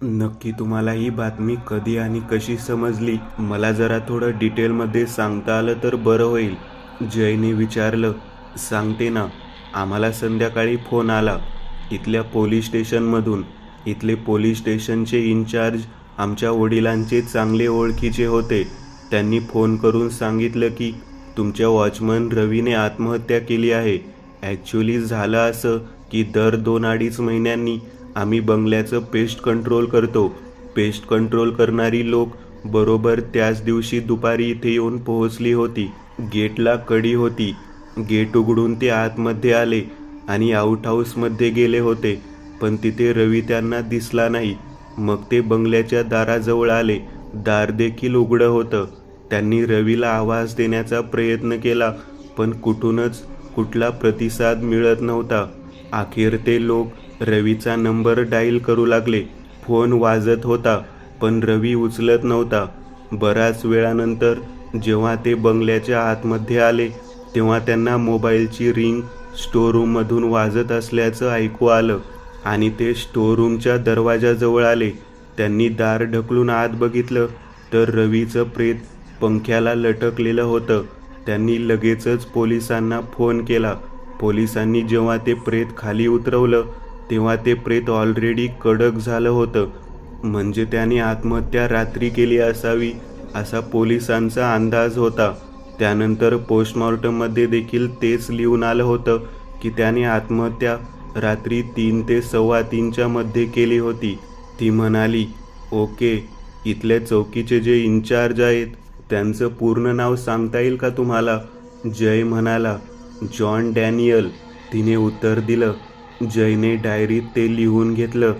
नक्की तुम्हाला ही बातमी कधी आणि कशी समजली? मला जरा थोडं डिटेलमध्ये सांगता आलं तर बरं होईल. जयने विचारलं. सांगते ना. आम्हाला संध्याकाळी फोन आला इथल्या पोलीस स्टेशनमधून. इथले पोलीस स्टेशनचे इन्चार्ज आमच्या वडिलांचे चांगले ओळखीचे होते. त्यांनी फोन करून सांगितलं की तुमच्या वॉचमन रवीने आत्महत्या केली आहे. ॲक्च्युली झालं असं की दर 2-2.5 महिन्यांनी आम्ही बंगल्याचं पेस्ट कंट्रोल करतो. पेस्ट कंट्रोल करणारी लोक बरोबर त्याच दिवशी दुपारी इथे येऊन पोहोचली होती. गेटला कडी होती. गेट उघडून ते आतमध्ये आले आणि आउट हाऊसमध्ये गेले होते, पण तिथे रवी त्यांना दिसला नाही. मग ते बंगल्याच्या दाराजवळ आले. दार देखील उघडं होतं. त्यांनी रवीला आवाज देण्याचा प्रयत्न केला, पण कुठूनच कुठला प्रतिसाद मिळत नव्हता. अखेर ते लोक रवीचा नंबर डायल करू लागले. फोन वाजत होता, पण रवी उचलत नव्हता. बराच वेळानंतर जेव्हा ते बंगल्याच्या आतमध्ये आले, तेव्हा त्यांना मोबाईलची रिंग स्टोअरूममधून वाजत असल्याचं ऐकू आलं आणि ते स्टोअरूमच्या दरवाजाजवळ आले. त्यांनी दार ढकलून आत बघितलं तर रवीचं प्रेत पंख्याला लटकलेलं होतं. त्यांनी लगेचच पोलिसांना फोन केला. पोलिसांनी जेव्हा ते प्रेत खाली उतरवलं, तेव्हा ते प्रेत ऑलरेडी कडक झालं होतं. म्हणजे त्याने आत्महत्या रात्री केली असावी असा पोलिसांचा अंदाज होता. त्यानंतर पोस्टमॉर्टममध्ये देखील तेच लिहून आलं होतं की त्याने आत्महत्या रात्री 3 ते 3:15च्या मध्ये केली होती. ती म्हणाली, ओके, इथल्या चौकीचे जे इन्चार्ज आहेत त्यांचं पूर्ण नाव सांगता येईल का तुम्हाला? जय म्हणाला. जॉन डॅनियल, तिने उत्तर दिलं. जयने डायरीत ते लिहून घेतलं.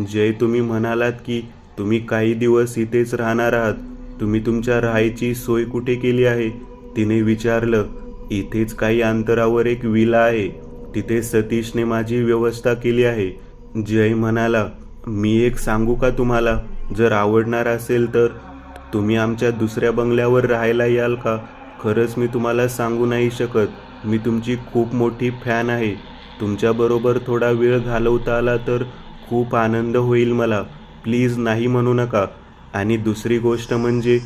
जय, तुम्ही म्हणालात की तुम्ही काही दिवस इथेच राहणार आहात. तुम्ही तुमच्या राहायची सोय कुठे केली आहे? तिने विचारलं. इथेच काही अंतरावर एक विला आहे. तिथे सतीशने माझी व्यवस्था केली आहे. जय म्हणाला. मी एक सांगू का तुम्हाला? जर आवडणार असेल तर तुम्ही आमच्या दुसऱ्या बंगल्यावर राहायला याल का? खरंच मी तुम्हाला सांगू नाही शकत. मी तुमची खूप मोठी फॅन आहे. तुमच्याबरोबर थोडा वेळ घालवता आला तर खूप आनंद होईल मला. प्लीज नाही म्हणू नका. आणि दुसरी गोष्ट म्हणजे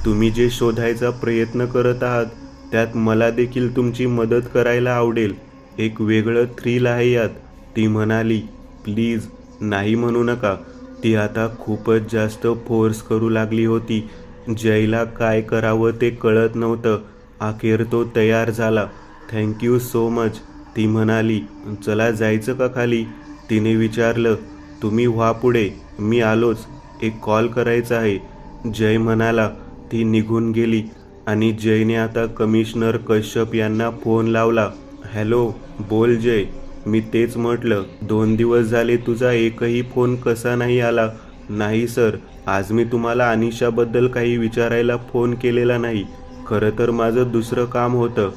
तुम्ही जे शोधायचा प्रयत्न करत आहात त्यात मला देखील तुमची मदत करायला आवडेल. एक वेगळं थ्रिल आहे यात. ती म्हणाली. प्लीज नाही म्हणू नका. ती आता खूपच जास्त फोर्स करू लागली होती. जयला काय करावं ते कळत नव्हतं. अखेर तो तयार झाला. थँक्यू सो मच, ती म्हणाली. चला जायचं का खाली? तिने विचारलं. तुम्ही व्हा पुढे, मी आलोच. एक कॉल करायचा आहे, जय म्हणाला. ती निघून गेली आणि जयने आता कमिशनर कश्यप यांना फोन लावला. हॅलो, बोल जय. मी तेच म्हटलं, 2 दिवस झाले तुझा एकही फोन कसा नाही आला? नाही सर, आज मी तुम्हाला अनिशाबद्दल काही विचारायला फोन केलेला नाही. खरं तर माझं दुसरं काम होतं.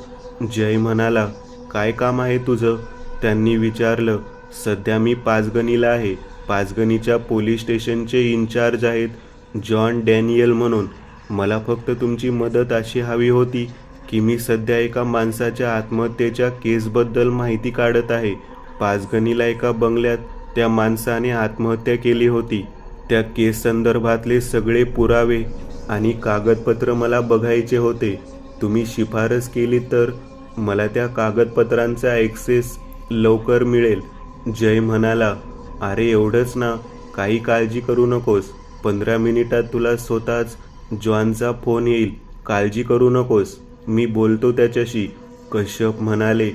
जय म्हणाला. काय काम आहे तुझं? त्यांनी विचारलं. सध्या मी पाचगणीला आहे. पाचगणीच्या पोलीस स्टेशनचे इन्चार्ज आहेत जॉन डॅनियल म्हणून. मला फक्त तुमची मदत अशी हवी होती की मी सध्या एका माणसाच्या आत्महत्येच्या केसबद्दल माहिती काढत आहे. पाचगणीला एका बंगल्यात त्या माणसाने आत्महत्या केली होती. त्या केस संदर्भातले सगळे पुरावे आणि कागदपत्र मला बघायचे होते. तुम्ही शिफारस केली तर मला त्या कागदपत्रांचा ॲक्सेस लवकर मिळेल. जय म्हणाला. अरे एवढंच ना, काही काळजी करू नकोस. 15 मिनिटात तुला स्वतःच जॉनचा फोन येईल. काळजी करू नकोस, मी बोलतो त्याच्याशी, कश्यप म्हणाले.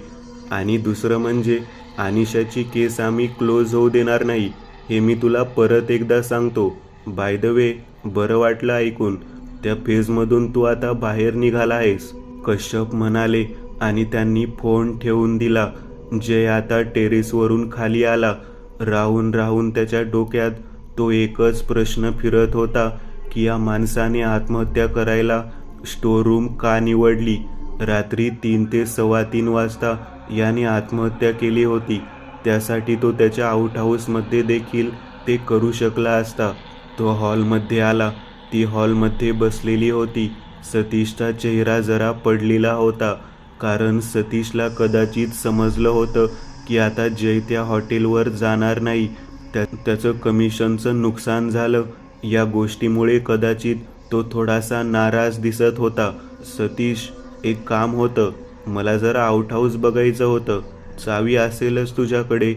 आणि दुसरं म्हणजे अनिशाची केस आम्ही क्लोज होऊ देणार नाही, हे मी तुला परत एकदा सांगतो. बाय द वे, बरं वाटलं ऐकून. त्या फेजमधून तू आता बाहेर निघाला आहेस, कश्यप म्हणाले आणि त्यांनी फोन ठेवून दिला. जय आता टेरेसवरून खाली आला. राहून राहून त्याच्या डोक्यात तो एकच प्रश्न फिरत होता की या माणसाने आत्महत्या करायला स्टोअरूम का निवडली? रात्री 3 ते 3:15 वाजता याने आत्महत्या केली होती. त्यासाठी तो त्याच्या आउट हाऊसमध्ये देखील ते करू शकला असता. तो हॉलमध्ये आला. ती हॉलमध्ये बसलेली होती. सतीशचा चेहरा जरा पडलेला होता, कारण सतीशला कदाचित समजलं होतं की आता जय त्या हॉटेलवर जाणार नाही त्याचं कमिशनचं नुकसान झालं या गोष्टीमुळे कदाचित तो थोडासा नाराज दिसत होता. सतीश, एक काम होतं, मला जरा आउट हाऊस बघायचं होतं. चावी असेलच तुझ्याकडे?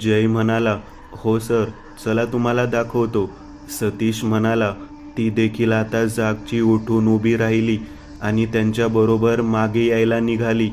जय म्हणाला, हो सर, चला तुम्हाला दाखवतो. सतीश म्हणाला. ती देखील आता जागची उठून उभी राहिली आणि त्यांच्याबरोबर मागे यायला निघाली.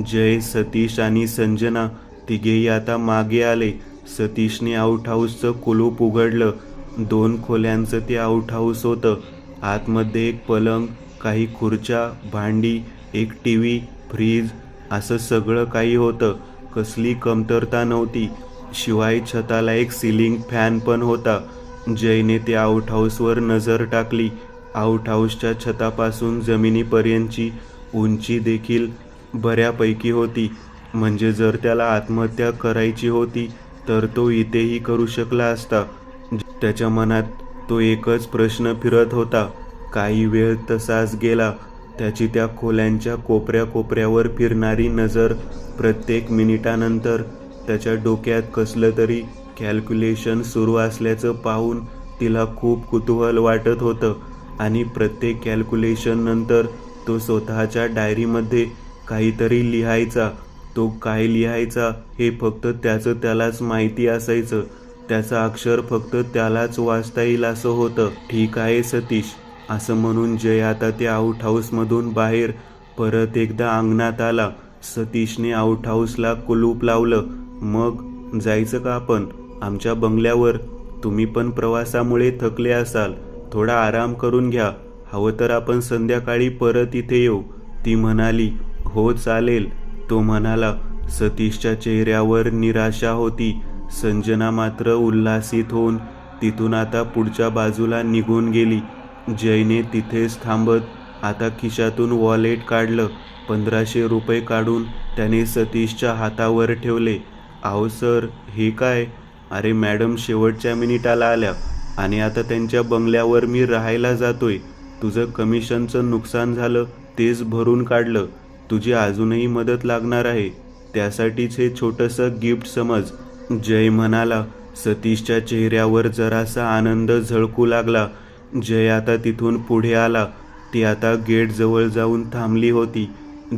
जय, सतीश आणि संजना तिघेही आता मागे आले. सतीशने आउट हाऊसचं कुलूप उघडलं. 2 खोल्यांचं ते आउट हाऊस होतं. आतमध्ये एक पलंग, काही खुर्च्या, भांडी, एक टीव्ही, फ्रीज असं सगळं काही होतं. कसली कमतरता नव्हती. शिवाय छताला एक सिलिंग फॅन पण होता. जयने त्या आउट हाऊसवर नजर टाकली. आउट हाऊसच्या छतापासून जमिनीपर्यंतची उंची देखील बऱ्यापैकी होती. म्हणजे जर त्याला आत्महत्या करायची होती तर तो इथेही करू शकला असता. त्याच्या मनात तो एकच प्रश्न फिरत होता. काही वेळ तसाच गेला. त्याची त्या खोल्यांच्या कोपऱ्यावर फिरणारी नजर प्रत्येक मिनिटानंतर त्याच्या डोक्यात कसलं तरी कॅल्क्युलेशन सुरू असल्याचं पाहून तिला खूप कुतूहल वाटत होतं. आणि प्रत्येक कॅल्क्युलेशन नंतर तो स्वतःच्या डायरीमध्ये काहीतरी लिहायचा. तो काय लिहायचा हे फक्त त्यालाच माहिती असायचं. त्याचं अक्षर फक्त त्यालाच वाचता येईल असं होतं. ठीक आहे सतीश, असं म्हणून जय आता त्या आउट हाऊसमधून बाहेर परत एकदा अंगणात आला. सतीशने आउट हाऊसला कुलूप लावलं. मग जायचं का आपण आमच्या बंगल्यावर? तुम्ही पण प्रवासामुळे थकले असाल, थोडा आराम करून घ्या. हवं तर आपण संध्याकाळी परत इथे येऊ. ती म्हणाली, हो चालेल. तो म्हणाला. सतीशच्या चेहऱ्यावर निराशा होती. संजना मात्र उल्हासित होऊन तिथून आता पुढच्या बाजूला निघून गेली. जयने तिथेच थांबत आता खिशातून वॉलेट काढलं. 1500 रुपये काढून त्याने सतीशच्या हातावर ठेवले. अहो सर, हे काय? अरे मॅडम शेवटच्या मिनिटाला आल्या आणि आता त्यांच्या बंगल्यावर मी राहायला जातोय. तुझं कमिशनचं नुकसान झालं तेच भरून काढलं. तुझी अजूनही मदत लागणार आहे, त्यासाठीच हे छोटंसं गिफ्ट समज. जय म्हणाला. सतीशच्या चेहऱ्यावर जरासा आनंद झळकू लागला. जय आता तिथून पुढे आला. ती आता गेटजवळ जाऊन थांबली होती.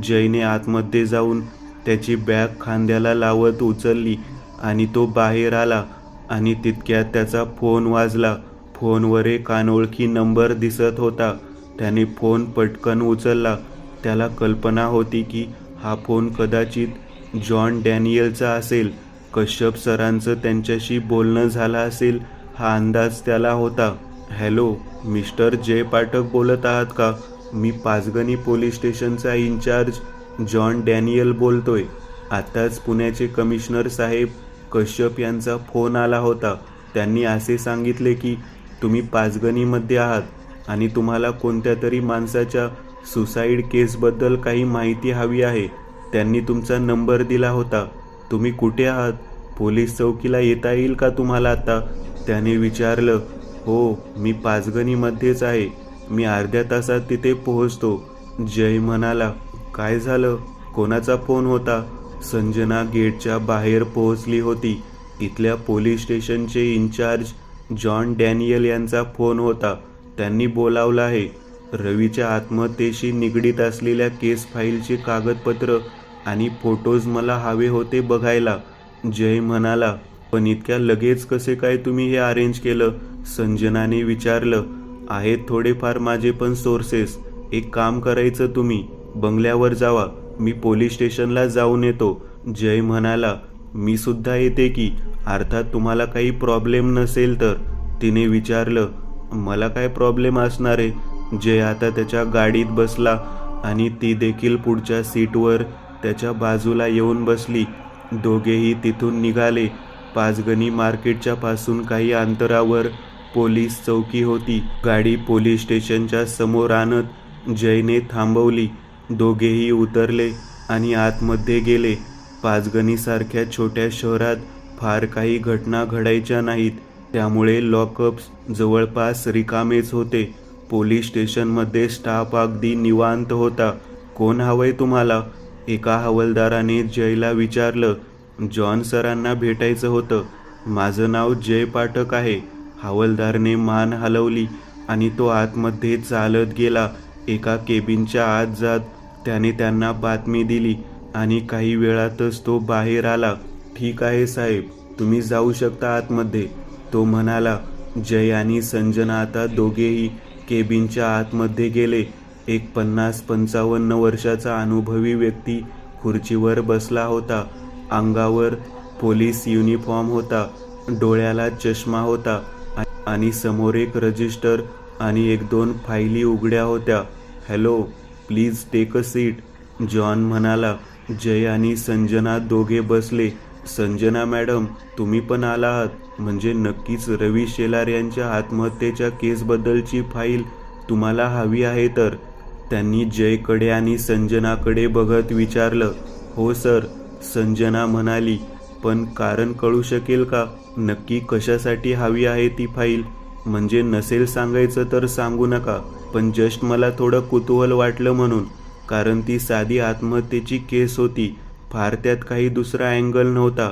जयने आतमध्ये जाऊन त्याची बॅग खांद्याला लावत उचलली आणि तो बाहेर आला. आणि तितक्यात त्याचा फोन वाजला. फोनवर एक अनोळखी नंबर दिसत होता. त्याने फोन पटकन उचलला. त्याला कल्पना होती की हा फोन कदाचित जॉन डॅनियलचा असेल. कश्यप सरांचं त्यांच्याशी बोलणं झालं असेल हा अंदाज त्याला होता. हॅलो, मिस्टर जय पाठक बोलत आहात का? मी पाचगणी पोलीस स्टेशनचा इन्चार्ज जॉन डॅनियल बोलतोय. आताच पुण्याचे कमिशनर साहेब कश्यप यांचा फोन आला होता. त्यांनी असे सांगितले की तुम्ही पाचगणीमध्ये आहात आणि तुम्हाला कोणत्या तरी माणसाच्या सुसाईड केसबद्दल काही माहिती हवी आहे. त्यांनी तुमचा नंबर दिला होता. तुम्ही कुठे आहात? पोलीस चौकीला येता येईल का तुम्हाला आता? त्याने विचारलं. हो, मी पाचगणीमध्येच आहे. मी अर्ध्या तासात तिथे पोहोचतो. जय म्हणाला. काय झालं? कोणाचा फोन होता? संजना गेटच्या बाहेर पोहोचली होती. इथल्या पोलीस स्टेशनचे इन्चार्ज जॉन डॅनियल यांचा फोन होता. त्यांनी बोलावलं आहे. रवीच्या आत्महत्येशी निगडीत असलेल्या केस फाईलचे कागदपत्र आणि फोटोज मला हवे होते बघायला. जय म्हणाला. पण इतक्या लगेच कसे काय तुम्ही हे अरेंज केलं? संजनाने विचारलं. आहेत थोडेफार माझे पण सोर्सेस. एक काम करायचं, तुम्ही बंगल्यावर जावा, मी पोलीस स्टेशनला जाऊन येतो. जय म्हणाला. मी सुद्धा येते की, अर्थात तुम्हाला काही प्रॉब्लेम नसेल तर. तिने विचारलं. मला काय प्रॉब्लेम असणार आहे? जय आता त्याच्या गाडीत बसला आणि ती देखील पुढच्या सीटवर त्याच्या बाजूला येऊन बसली. दोघेही तिथून निघाले. पाचगणी मार्केटच्या पासून काही अंतरावर पोलीस चौकी होती. गाडी पोलीस स्टेशनच्या समोर आणत जयने थांबवली. दोघेही उतरले आणि आतमध्ये गेले. पाचगणीसारख्या छोट्या शहरात फार काही घटना घडायच्या नाहीत, त्यामुळे लॉकअप्स जवळपास रिकामेच होते. पोलीस स्टेशनमध्ये स्टाफ अगदी निवांत होता. कोण हवंय तुम्हाला? एका हवालदाराने जयला विचारलं. जॉन सरांना भेटायचं होतं. माझं नाव जय पाठक आहे. हवालदारने मान हलवली आणि तो आतमध्ये चालत गेला. एका केबिनच्या आत जात त्याने त्यांना बातमी दिली आणि काही वेळातच तो बाहेर आला. ठीक आहे साहेब, तुम्ही जाऊ शकता आतमध्ये, तो म्हणाला. जय आणि संजना आता दोघेही केबिनच्या आतमध्ये गेले. एक 50-55 वर्षाचा अनुभवी व्यक्ती खुर्चीवर बसला होता. अंगावर पोलीस युनिफॉर्म होता, डोळ्याला चष्मा होता आणि समोर एक रजिस्टर आणि 1-2 फायली उघड्या होत्या. Hello, please take a seat, John म्हणाला. जय आणि संजना दोघे बसले. संजना मॅडम, तुम्ही पण आला आहात, म्हणजे नक्कीच रवी शेलार यांच्या आत्महत्येच्या केसबद्दलची फाईल तुम्हाला हवी आहे तर? त्यांनी जयकडे आणि संजनाकडे बघत विचारलं. हो सर, संजना म्हणाली. पण कारण कळू शकेल का? नक्की कशासाठी हवी आहे ती फाईल? म्हणजे नसेल सांगायचं तर सांगू नका, पण जस्ट मला थोडं कुतूहल वाटलं म्हणून. कारण ती साधी आत्महत्येची केस होती, फार त्यात काही दुसरा अँगल नव्हता.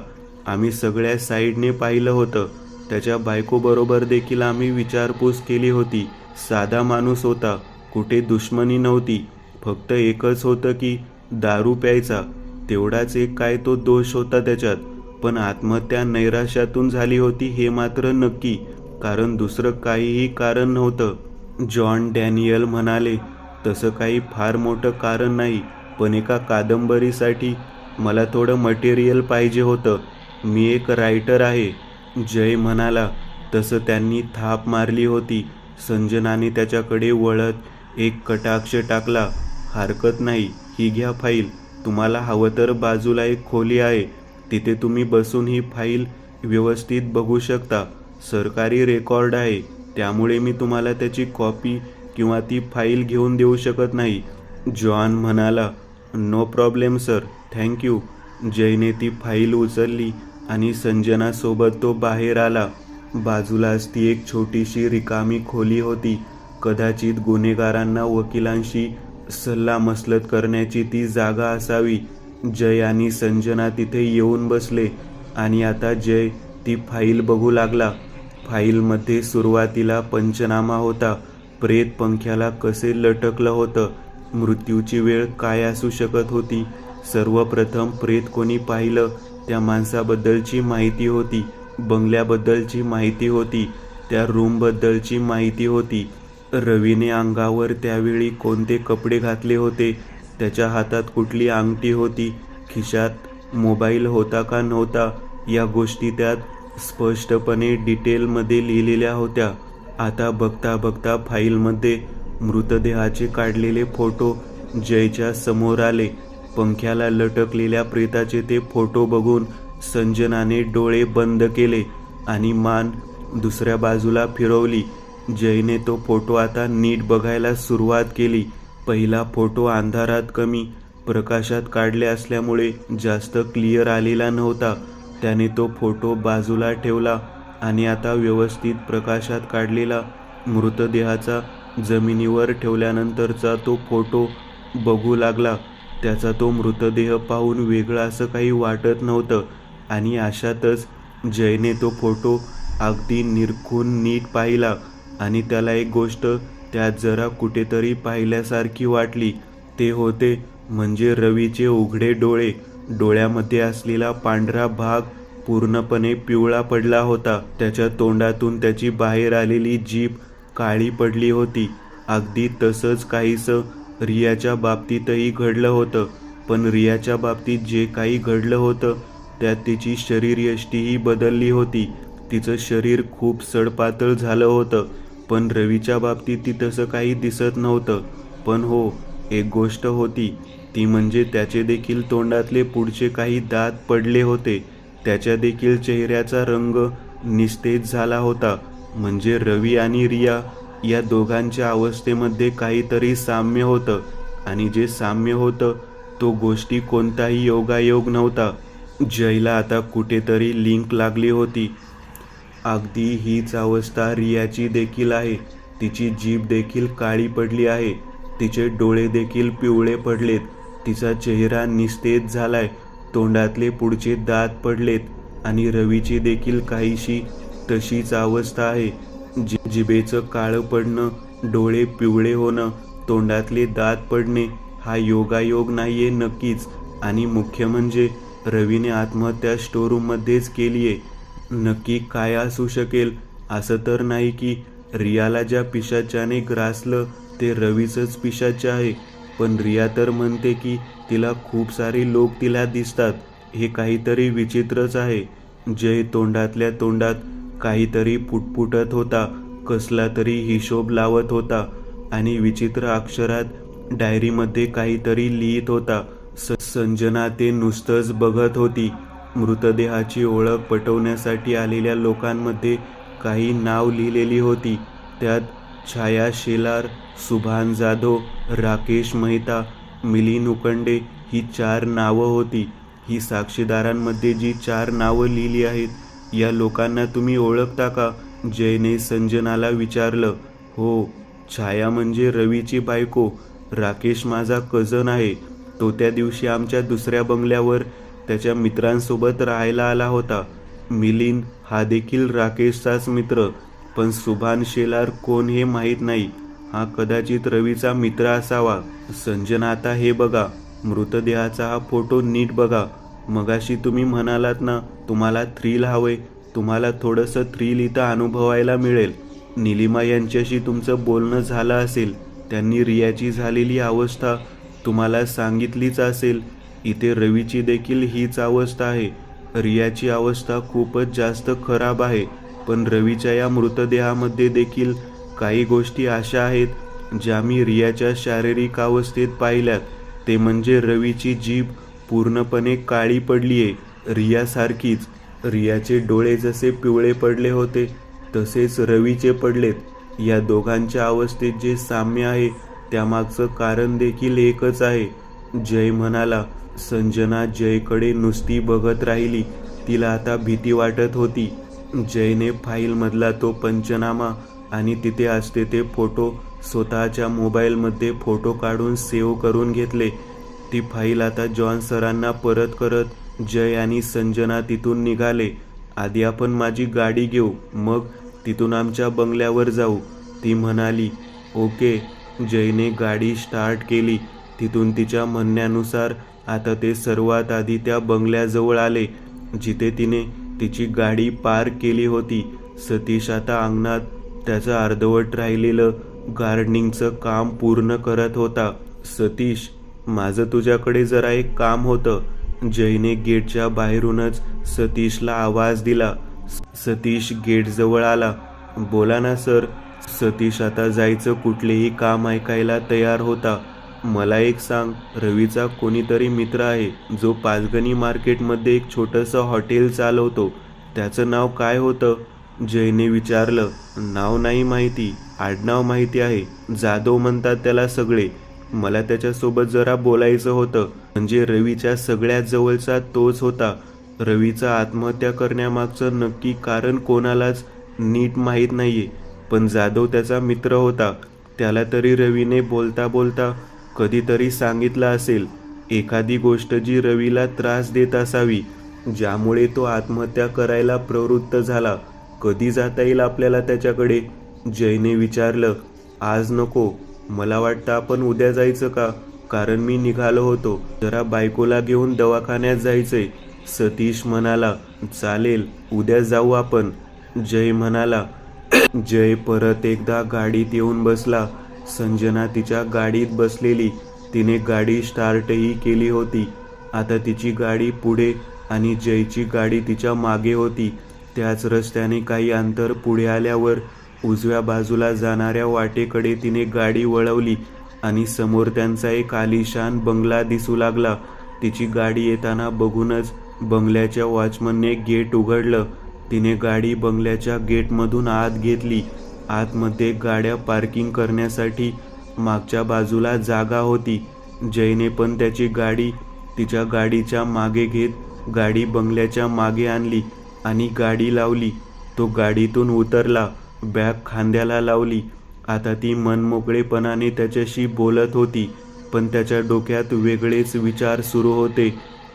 आम्ही सगळ्या साईडने पाहिलं होतं. त्याच्या बायकोबरोबर देखील आम्ही विचारपूस केली होती. साधा माणूस होता, कुठे दुश्मनी नव्हती. फक्त एकच होतं की दारू प्यायचा, तेवढाच एक काय तो दोष होता त्याच्यात. पण आत्महत्या नैराश्यातून झाली होती हे मात्र नक्की, कारण दुसरं काहीही कारण नव्हतं. जॉन डॅनियल म्हणाले. तसं काही फार मोठं कारण नाही, पण एका कादंबरीसाठी मला थोडं मटेरियल पाहिजे होतं. मी एक रायटर आहे, जय म्हणाला. तसं त्यांनी थाप मारली होती. संजनाने त्याच्याकडे वळत एक कटाक्ष टाकला. हरकत नाही, ही घ्या फाईल. तुम्हाला हवं तर बाजूला एक खोली आहे, तिथे तुम्ही बसून ही फाईल व्यवस्थित बघू शकता. सरकारी रेकॉर्ड आहे, त्यामुळे मी तुम्हाला त्याची कॉपी किंवा ती फाईल घेऊन देऊ शकत नाही, जॉन म्हणाला. No problem sir, thank you. जयने ती फाईल उचलली आणि संजनासोबत तो बाहेर आला. बाजूलाच ती एक छोटीशी रिकामी खोली होती. कदाचित गुन्हेगारांना वकिलांशी सल्लामसलत करण्याची ती जागा असावी. जय आणि संजना तिथे येऊन बसले आणि आता जय ती फाईल बघू लागला. फाईलमध्ये सुरुवातीला पंचनामा होता. प्रेत पंख्याला कसे लटकलं होतं, मृत्यूची वेळ काय असू शकत होती, सर्वप्रथम प्रेत कोणी पाहिलं त्या माणसाबद्दलची माहिती होती, बंगल्याबद्दलची माहिती होती, त्या रूमबद्दलची माहिती होती. रवीने अंगावर त्यावेळी कोणते कपडे घातले होते, त्याच्या हातात कुठली अंगठी होती, खिशात मोबाईल होता का नव्हता, या गोष्टी त्यात स्पष्टपणे डिटेलमध्ये लिहिलेल्या होत्या. आता बघता बघता फाईलमध्ये मृतदेहाचे काढलेले फोटो जयच्या समोर आले. पंख्याला लटकलेल्या प्रेताचे ते फोटो बघून संजनाने डोळे बंद केले आणि मान दुसऱ्या बाजूला फिरवली. जयने तो फोटो आता नीट बघायला सुरुवात केली. पहिला फोटो अंधारात कमी प्रकाशात काढले असल्यामुळे जास्त क्लिअर आलेला नव्हता. त्याने तो फोटो बाजूला ठेवला आणि आता व्यवस्थित प्रकाशात काढलेला मृतदेहाचा जमिनीवर ठेवल्यानंतरचा तो फोटो बघू लागला. त्याचा तो मृतदेह पाहून वेगळं असं काही वाटत नव्हतं आणि अशातच जयने तो फोटो अगदी निरखून नीट पाहिला आणि त्याला एक गोष्ट त्यात जरा कुठेतरी पाहिल्यासारखी वाटली. ते होते म्हणजे रवीचे उघडे डोळे. डोळ्यामध्ये असलेला पांढरा भाग पूर्णपणे पिवळा पडला होता. त्याच्या तोंडातून त्याची बाहेर आलेली जीभ काळी पडली होती. अगदी तसंच काहीसं रियाच्या बाबतीतही घडलं होतं. पण रियाच्या बाबतीत जे काही घडलं होतं त्यात तिची शरीरयष्टीही बदलली होती. तिचं शरीर खूप सडपातळ झालं होतं. पण रवीच्या बाबतीत ती तसं काही दिसत नव्हतं. पण हो, एक गोष्ट होती, ती म्हणजे त्याचे देखील तोंडातले पुढचे काही दात पडले होते. त्याच्या देखील चेहऱ्याचा रंग निस्तेज झाला होता. म्हणजे रवी आणि रिया या दोघांच्या अवस्थेमध्ये काहीतरी साम्य होतं आणि जे साम्य होतं तो गोष्टी कोणताही योगायोग नव्हता. जयला आता कुठेतरी लिंक लागली होती. अगदी हीच अवस्था रियाची देखील आहे. तिची जीभ देखील काळी पडली आहे, तिचे डोळे देखील पिवळे पडलेत, तिचा चेहरा निस्तेज झालाय, तोंडातले पुढचे दात पडलेत. आणि रवीची देखील काहीशी तशीच अवस्था आहे. जिभेचं काळं पडणं, डोळे पिवळे होणं, तोंडातले दात पडणे हा योगायोग नाहीये नक्कीच. आणि मुख्य म्हणजे रवीने आत्महत्या स्टोरूममध्येच केली आहे. नक्की काय असू शकेल? असं तर नाही की रियाला ज्या पिशाच्याने ग्रासलं ते रवीचंच पिशाच आहे, पण रिया तर म्हणते की तिला खूप सारे लोक तिला दिसतात. हे काहीतरी विचित्रच आहे. जय तोंडातल्या तोंडात काहीतरी पुटपुटत होता, कसला तरी हिशोब लावत होता आणि विचित्र अक्षरात डायरीमध्ये काहीतरी लिहित होता. संजना ते नुसतंच बघत होती. मृतदेहाची ओळख पटवण्यासाठी आलेल्या लोकांमध्ये काही नाव लिहिलेली होती. त्यात छाया शेलार, सुभान जाधव, राकेश मेहता, मिलिंद उकंडे ही 4 नावं होती. ही साक्षीदारांमध्ये जी 4 नावं लिहिली आहेत, या लोकांना तुम्ही ओळखता का? जयने संजनाला विचारलं. हो, छाया म्हणजे रवीची बायको. राकेश माझा कझन आहे. तो त्या दिवशी आमच्या दुसऱ्या बंगल्यावर त्याच्या मित्रांसोबत राहायला आला होता. मिलिंद हा देखील राकेशचाच मित्र, पण सुभान शेलार कोण हे माहीत नाही. हा कदाचित रवीचा मित्र असावा. संजना, आता हे बघा, मृतदेहाचा हा फोटो नीट बघा. मगाशी तुम्ही म्हणालात ना तुम्हाला थ्रिल हवंय. तुम्हाला थोडंसं थ्रिल इथं अनुभवायला मिळेल. निलिमा यांच्याशी तुमचं बोलणं झालं असेल. त्यांनी रियाची झालेली अवस्था तुम्हाला सांगितलीच असेल. इथे रवीची देखील हीच अवस्था आहे. रियाची अवस्था खूपच जास्त खराब आहे, पण रवीच्या या मृतदेहामध्ये देखील काही गोष्टी अशा आहेत ज्या मी रियाच्या शारीरिक अवस्थेत पाहिल्यात. ते म्हणजे रवीची जीभ पूर्णपणे काळी पडली आहे, रियासारखीच. रियाचे डोळे जसे पिवळे पडले होते तसेच रवीचे पडलेत. या दोघांच्या अवस्थेत जे साम्य आहे त्यामागचं कारण देखील एकच आहे. जय म्हणाला. संजना जयकडे नुसती बघत राहिली. तिला आता भीती वाटत होती. जयने फाईलमधला तो पंचनामा आणि तिथे असते ते फोटो स्वतःच्या मोबाईलमध्ये फोटो काढून सेव्ह करून घेतले. ती फाईल आता जॉन सरांना परत करत जय आणि संजना तिथून निघाले. आधी आपण माझी गाडी घेऊ, मग तिथून आमच्या बंगल्यावर जाऊ, ती म्हणाली. ओके. जयने गाडी स्टार्ट केली. तिथून तिच्या म्हणण्यानुसार आता ते सर्वात आधी त्या बंगल्याजवळ आले जिथे तिने तिची गाडी पार्क केली होती. सतीश आता अंगणात त्याचं अर्धवट राहिलेलं गार्डनिंगचं काम पूर्ण करत होता. सतीश, माझं तुझ्याकडे जरा एक काम होतं. जयने गेटच्या बाहेरूनच सतीशला आवाज दिला. सतीश गेटजवळ आला. बोला ना सर. सतीश आता जायचं कुठलेही काम ऐकायला तयार होता. मला एक सांग, रवीचा कोणीतरी मित्र आहे जो पाचगणी मार्केटमध्ये एक छोटंसं हॉटेल चालवतो. त्याचं नाव काय होतं? जयने विचारलं. नाव नाही माहिती, आडनाव माहिती आहे. जाधव म्हणतात त्याला सगळे. मला त्याच्यासोबत जरा बोलायचं होतं. म्हणजे रवीच्या सगळ्यात जवळचा तोच होता. रवीचा आत्महत्या करण्यामागचं नक्की कारण कोणालाच नीट माहीत नाहीये, पण जाधव त्याचा मित्र होता. त्याला तरी रवीने बोलता बोलता कधीतरी सांगितलं असेल एखादी गोष्ट जी रवीला त्रास देत असावी, ज्यामुळे तो आत्महत्या करायला प्रवृत्त झाला. कधी जाता येईल आपल्याला त्याच्याकडे? जयने विचारलं. आज नको. मला वाटतं आपण उद्या जायचं का? कारण मी निघालो होतो. जरा बायकोला घेऊन दवाखान्यात जायचंय. सतीश म्हणाला. चालेल, उद्या जाऊ आपण. जय म्हणाला. जय परत एकदा गाडीत येऊन बसला. संजना तिच्या गाडीत बसलेली. तिने गाडी स्टार्टही केली होती. आता तिची गाडी पुढे आणि जयची गाडी तिच्या मागे होती. त्याच रस्त्याने काही अंतर पुढे आल्यावर उजव्या बाजूला जाणाऱ्या वाटेकडे तिने गाडी वळवली आणि समोर त्यांचा एक आलिशान बंगला दिसू लागला. तिची गाडी येताना बघूनच बंगल्याच्या वॉचमनने गेट उघडलं. तिने गाडी बंगल्याच्या गेटमधून आत घेतली. आतमध्ये गाड्या पार्किंग करण्यासाठी मागच्या बाजूला जागा होती. जयने पण त्याची गाडी तिच्या गाडीच्या मागे घेत गाडी बंगल्याच्या मागे आणली आणि गाडी लावली. तो गाडीतून उतरला. बॅग खांद्याला लावली. आता ती मनमोकळेपणाने त्याच्याशी बोलत होती, पण त्याच्या डोक्यात वेगळेच विचार सुरू होते.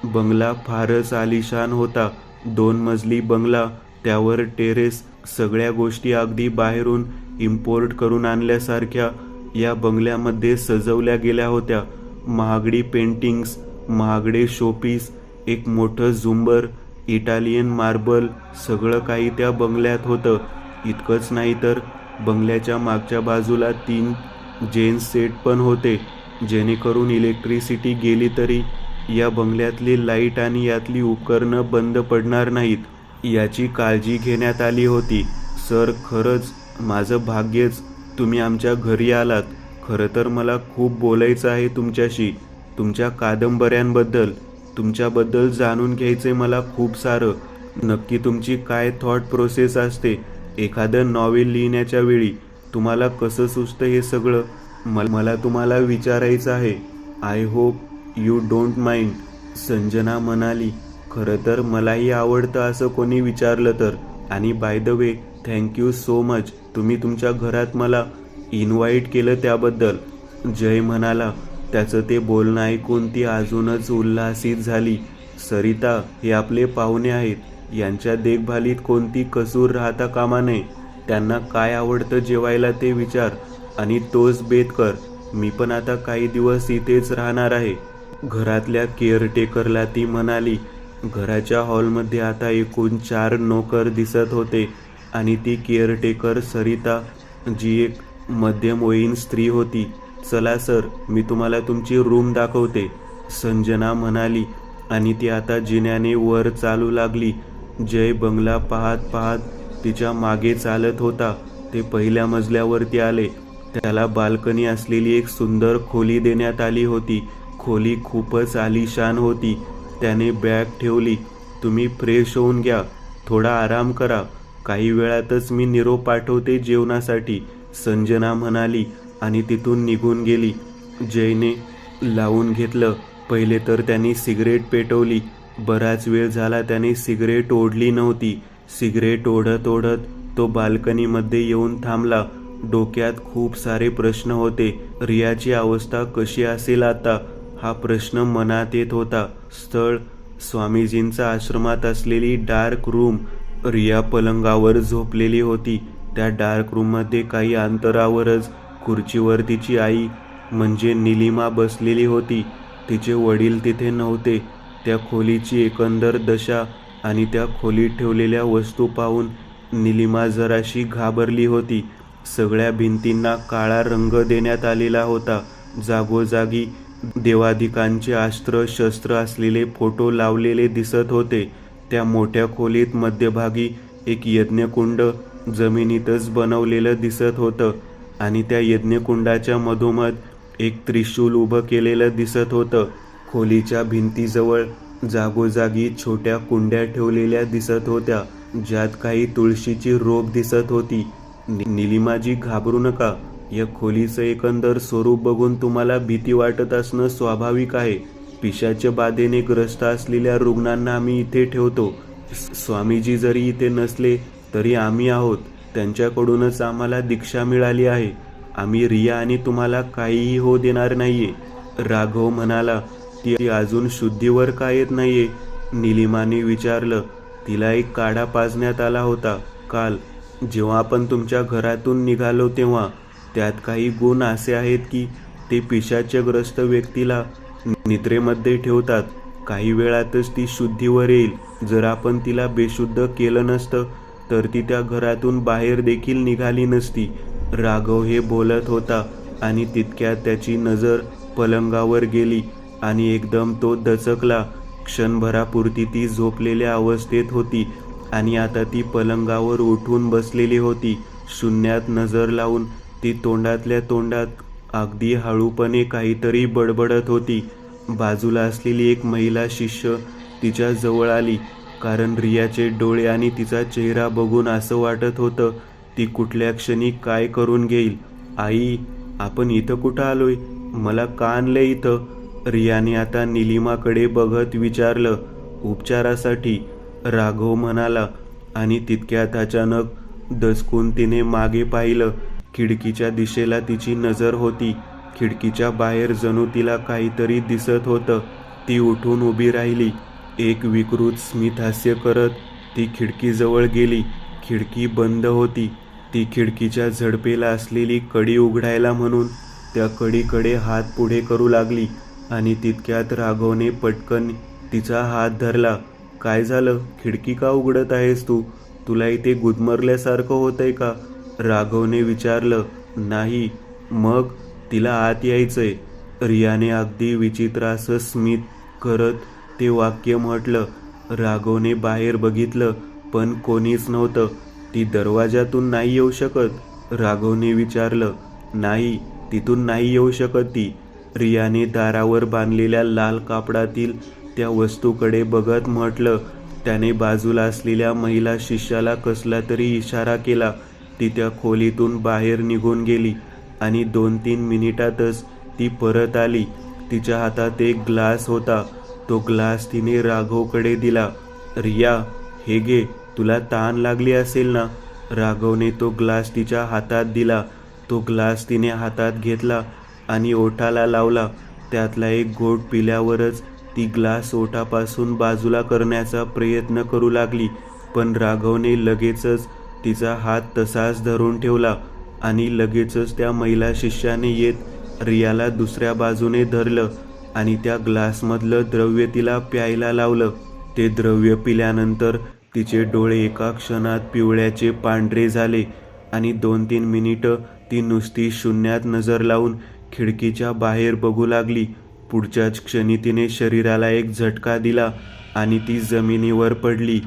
बंगला फारच आलिशान होता. 2 मजली बंगला, त्यावर टेरेस, सगळ्या गोष्टी अगदी बाहेरून इम्पोर्ट करून आणल्यासारख्या या बंगल्यामध्ये सजवल्या गेल्या होत्या. महागडी पेंटिंग्स, महागडे शोपीस, एक मोठं झुंबर, इटालियन मार्बल, सगळं काही त्या बंगल्यात होतं. इतकंच नाही तर बंगल्याच्या मागच्या बाजूला 3 जेन्स सेट पण होते, जेणेकरून इलेक्ट्रिसिटी गेली तरी या बंगल्यातली लाईट आणि यातली उपकरणं बंद पडणार नाहीत, याची काळजी घेण्यात आली होती. सर, खरंच माझं भाग्यच तुम्ही आमच्या घरी आलात. खरं तर मला खूप बोलायचं आहे तुमच्याशी, तुमच्या कादंबऱ्यांबद्दल, तुमच्याबद्दल जाणून घ्यायचे मला खूप सारं. नक्की तुमची काय थॉट प्रोसेस असते एखादं नॉवेल लिहिण्याच्या वेळी? तुम्हाला कसं सुचतं हे सगळं? मला तुम्हाला विचारायचं आहे. I hope you don't mind. Sanjana म्हणाली, खरं तर मलाही आवडतं असं कोणी विचारलं तर. आणि by the way, thank you so much, तुम्ही तुमच्या घरात मला इन्व्हाइट केलं त्याबद्दल. जय म्हणाला. त्याचं ते बोलणं ऐकून ती अजूनच उल्हासित झाली. सरिता, हे आपले पाहुणे आहेत, यांच्या देखभालीत कोणती कसूर राहता कामा नये. त्यांना काय आवडतं जेवायला ते विचार आणि तोच बेत कर. मी पण आता काही दिवस इथेच राहणार आहे. घरातल्या केअरटेकरला ती म्हणाली. घराच्या हॉलमध्ये आता एकूण 4 नोकर दिसत होते आणि ती केअरटेकर सरिता, जी एक मध्यमवयीन स्त्री होती. चला सर, मी तुम्हाला तुमची रूम दाखवते, संजना म्हणाली आणि ती आता जिन्याने वर चालू लागली. जय बंगला पाहत पाहत तिच्या मागे चालत होता. ते पहिल्या मजल्यावरती आले. त्याला बाल्कनी असलेली एक सुंदर खोली देण्यात आली होती. खोली खूपच आलिशान होती. त्याने बॅग ठेवली. तुम्ही फ्रेश होऊन घ्या, थोडा आराम करा, काही वेळातच मी निरोप पाठवते जेवणासाठी, संजना म्हणाली आणि तिथून निघून गेली. जयने लावून घेतलं. पहिले तर त्यांनी सिगरेट पेटवली. बराच वेळ झाला त्याने सिगरेट ओढली नव्हती. सिगरेट ओढत ओढत तो बाल्कनीमध्ये येऊन थांबला. डोक्यात खूप सारे प्रश्न होते. रियाची अवस्था कशी असेल आता, हा प्रश्न मनात येत होता. स्थळ, स्वामीजींचा आश्रमात असलेली डार्क रूम. रिया पलंगावर झोपलेली होती. त्या डार्क रूममध्ये काही अंतरावरच खुर्चीवर तिची आई म्हणजे निलिमा बसलेली होती. तिचे वडील तिथे नव्हते. त्या खोलीची एकंदर दशा आणि त्या खोलीत ठेवलेल्या वस्तू पाहून निलिमा जराशी घाबरली होती. सगळ्या भिंतींना काळा रंग देण्यात आलेला होता. जागोजागी देवाधिकांचे अस्त्र शस्त्र असलेले फोटो लावलेले दिसत होते. त्या मोठ्या खोलीत मध्यभागी एक यज्ञकुंड जमिनीतच बनवलेलं दिसत होतं आणि त्या यज्ञकुंडाच्या मधोमध एक त्रिशूल उभं केलेलं दिसत होतं. खोलीच्या भिंतीजवळ जागोजागी छोट्या कुंड्या ठेवलेल्या दिसत होत्या, ज्यात काही तुळशीची रोप दिसत होती. निलिमाजी, घाबरू नका. या खोलीचं एकंदर स्वरूप बघून तुम्हाला भीती वाटत असणं स्वाभाविक आहे. पिशाच्या बाधेने ग्रस्त असलेल्या रुग्णांना आम्ही इथे ठेवतो. स्वामीजी जरी इथे नसले तरी आम्ही आहोत. त्यांच्याकडूनच आम्हाला दीक्षा मिळाली आहे. आम्ही रिया आणि तुम्हाला काहीही होऊ देणार नाहीये. राघव म्हणाला. ती अजून शुद्धीवर का येत नाहीये? निलिमाने विचारलं. तिला एक काढा पाजण्यात आला होता काल, जेव्हा आपण तुमच्या घरातून निघालो तेव्हा. त्यात काही गुण असे आहेत की ते पिशाचग्रस्त व्यक्तीला निद्रेमध्ये ठेवतात. काही वेळातच ती शुद्धीवर येईल. जर आपण तिला बेशुद्ध केलं नसतं तर ती त्या घरातून बाहेर देखील निघाली नसती. राघव हे बोलत होता आणि तितक्यात त्याची नजर पलंगावर गेली आणि एकदम तो दचकला. क्षणभरापुरती ती झोपलेल्या अवस्थेत होती आणि आता ती पलंगावर उठून बसलेली होती. शून्यात नजर लावून ती तोंडातल्या तोंडात अगदी हळूपणे काहीतरी बडबडत होती. बाजूला असलेली एक महिला शिष्य तिच्या जवळ आली, कारण रियाचे डोळे आणि तिचा चेहरा बघून असं वाटत होतं ती कुठल्या क्षणी काय करून घेईल. आई, आपण इथं कुठं आलोय? मला का आणलंय इथं? रियाने आता निलिमाकडे बघत विचारलं. उपचारासाठी, राघव म्हणाला आणि तितक्यात अचानक दचकून तिने मागे पाहिलं. खिडकीच्या दिशेला तिची नजर होती. खिडकीच्या बाहेर जणू तिला काहीतरी दिसत होतं. ती उठून उभी राहिली. एक विकृत स्मित हास्य करत ती खिडकीजवळ गेली. खिडकी बंद होती. ती खिडकीच्या झडपेला असलेली कडी उघडायला म्हणून त्या कडीकडे हात पुढे करू लागली आणि तितक्यात राघवने पटकन तिचा हात धरला. काय झालं? खिडकी का उघडत आहेस तू? तुला इथे गुदमरल्यासारखं होतंय का? राघवने विचारलं. नाही. मग? तिला आत यायचंय. रियाने अगदी विचित्र असं स्मित करत ते वाक्य म्हटलं. राघवने बाहेर बघितलं पण कोणीच नव्हतं. ती दरवाजातून नाही येऊ शकत? राघवने विचारलं. नाही, तिथून नाही येऊ शकत ती. रियाने दारावर बांधलेल्या लाल कापडातील त्या वस्तूकडे बघत म्हटलं. त्याने बाजूला असलेल्या महिला शिष्याला कसला तरी इशारा केला. ती त्या खोलीतून बाहेर निघून गेली आणि 2-3 मिनिटातच ती परत आली. तिच्या हातात एक ग्लास होता. तो ग्लास तिने राघवकडे दिला. रिया, हे घे, तुला तहान लागली असेल ना? राघवने तो ग्लास तिच्या हातात दिला. तो ग्लास तिने हातात घेतला आणि ओठाला लावला. त्यातला एक घोट पिल्यावरच ती ग्लास ओठापासून बाजूला करण्याचा प्रयत्न करू लागली. पण राघवने लगेचच तिचा हात तसाच धरून ठेवला आणि लगेचच त्या महिला शिष्याने येत रियाला दुसऱ्या बाजूने धरलं आणि त्या ग्लासमधलं द्रव्य तिला प्यायला लावलं. ते द्रव्य पिल्यानंतर तिचे डोळे एका क्षणात पिवळ्याचे पांढरे झाले आणि 2-3 मिनिटं ती नुसती शून्यात नजर लावून खिडकीच्या बाहेर बघू लागली. पुढच्याच क्षणी तिने शरीराला एक झटका दिला आणि ती जमिनीवर पडली.